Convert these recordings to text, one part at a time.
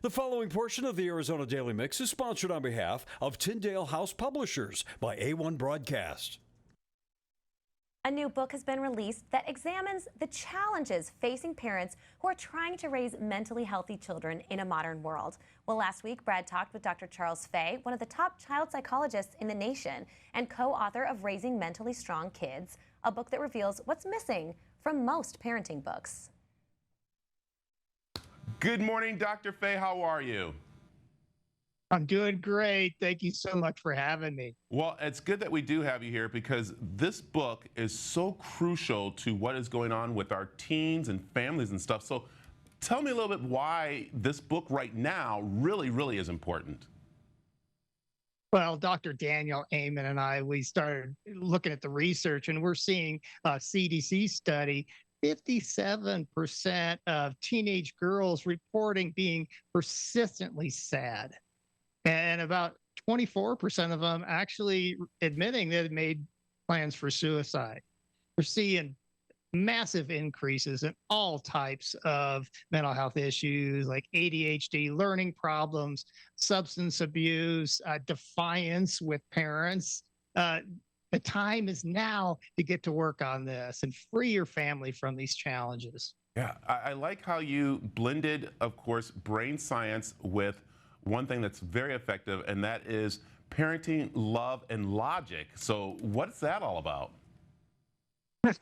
The following portion of the Arizona Daily Mix is sponsored on behalf of Tyndale House Publishers by A1 Broadcast. A new book has been released that examines the challenges facing parents who are trying to raise mentally healthy children in a modern world. Well, last week, Brad talked with Dr. Charles Fay, one of the top child psychologists in the nation and co-author of Raising Mentally Strong Kids, a book that reveals what's missing from most parenting books. Good morning, Dr. Fay. How are you? I'm doing great. Thank you so much for having me. Well, it's good that we do have you here because this book is so crucial to what is going on with our teens and families and stuff. So tell me a little bit why this book right now really is important. Well, Dr. Daniel Amen and we started looking at the research, and we're seeing a CDC study 57% of teenage girls reporting being persistently sad, and about 24% of them actually admitting that they made plans for suicide. We're seeing massive increases in all types of mental health issues like ADHD, learning problems, substance abuse, defiance with parents. The time is now to get to work on this and free your family from these challenges. Yeah, I like how you blended, of course, brain science with one thing that's very effective, and that is parenting, love, and logic. So what's that all about?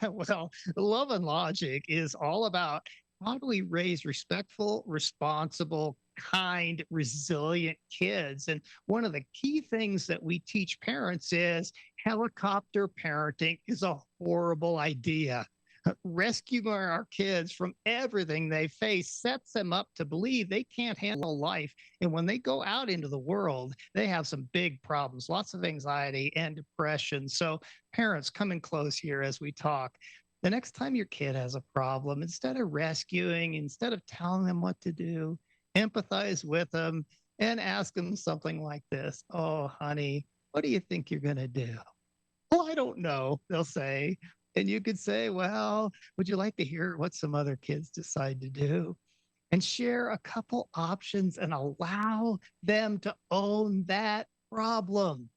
Well, love and logic is all about how do we raise respectful, responsible, kind, resilient kids. And one of the key things that we teach parents is helicopter parenting is a horrible idea. Rescuing our kids from everything they face sets them up to believe they can't handle life. And when they go out into the world, they have some big problems, lots of anxiety and depression. So parents, come in close here as we talk. The next time your kid has a problem, instead of rescuing, instead of telling them what to do, empathize with them and ask them something like this. Oh, honey, what do you think you're going to do? Well, I don't know, they'll say. And you could say, well, would you like to hear what some other kids decide to do? And share a couple options and allow them to own that problem.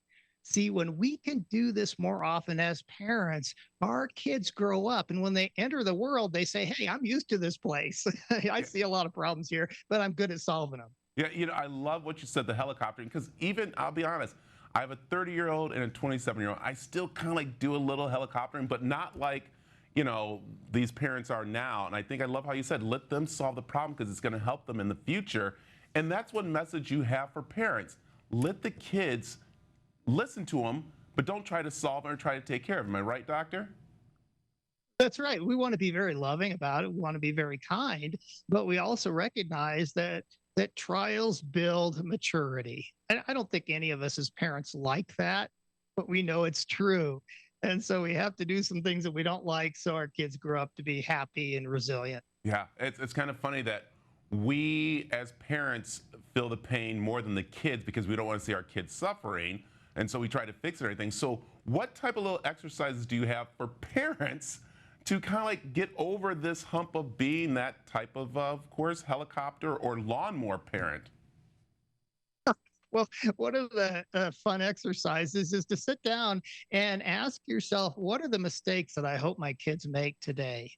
See, when we can do this more often as parents, our kids grow up. And when they enter the world, they say, hey, I'm used to this place. I see a lot of problems here, but I'm good at solving them. Yeah, I love what you said, the helicopter, because even, I'll be honest, I have a 30-year-old and a 27-year-old. I still kind of like do a little helicoptering, but not like, these parents are now. And I think I love how you said, let them solve the problem because it's going to help them in the future. And that's one message you have for parents. Let the kids listen to them, but don't try to solve them or try to take care of them. Am I right, doctor? That's right. We want to be very loving about it. We want to be very kind, but we also recognize that trials build maturity. And I don't think any of us as parents like that, but we know it's true. And so we have to do some things that we don't like so our kids grow up to be happy and resilient. Yeah, it's kind of funny that we as parents feel the pain more than the kids because we don't want to see our kids suffering. And so we try to fix everything. So what type of little exercises do you have for parents to kind of like get over this hump of being that type of course, helicopter or lawnmower parent? Well, one of the fun exercises is to sit down and ask yourself, what are the mistakes that I hope my kids make today?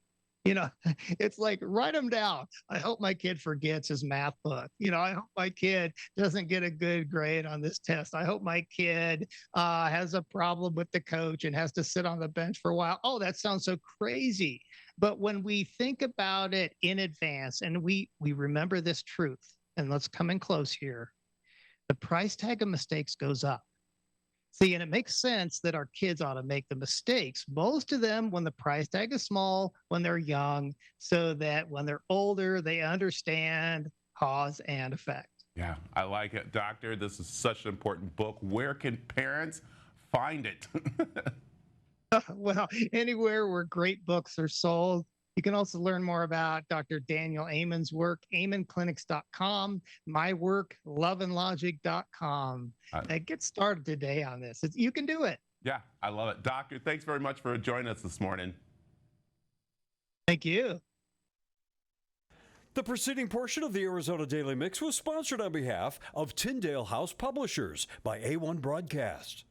It's like, write them down. I hope my kid forgets his math book. I hope my kid doesn't get a good grade on this test. I hope my kid has a problem with the coach and has to sit on the bench for a while. Oh, that sounds so crazy. But when we think about it in advance and we remember this truth, and let's come in close here, the price tag of mistakes goes up. See, and it makes sense that our kids ought to make the mistakes, most of them when the price tag is small, when they're young, so that when they're older, they understand cause and effect. Yeah, I like it. Doctor, this is such an important book. Where can parents find it? Well, anywhere where great books are sold. You can also learn more about Dr. Daniel Amen's work, amenclinics.com, my work, loveandlogic.com. Get started today on this. You can do it. Yeah, I love it. Doctor, thanks very much for joining us this morning. Thank you. The preceding portion of the Arizona Daily Mix was sponsored on behalf of Tyndale House Publishers by A1 Broadcast.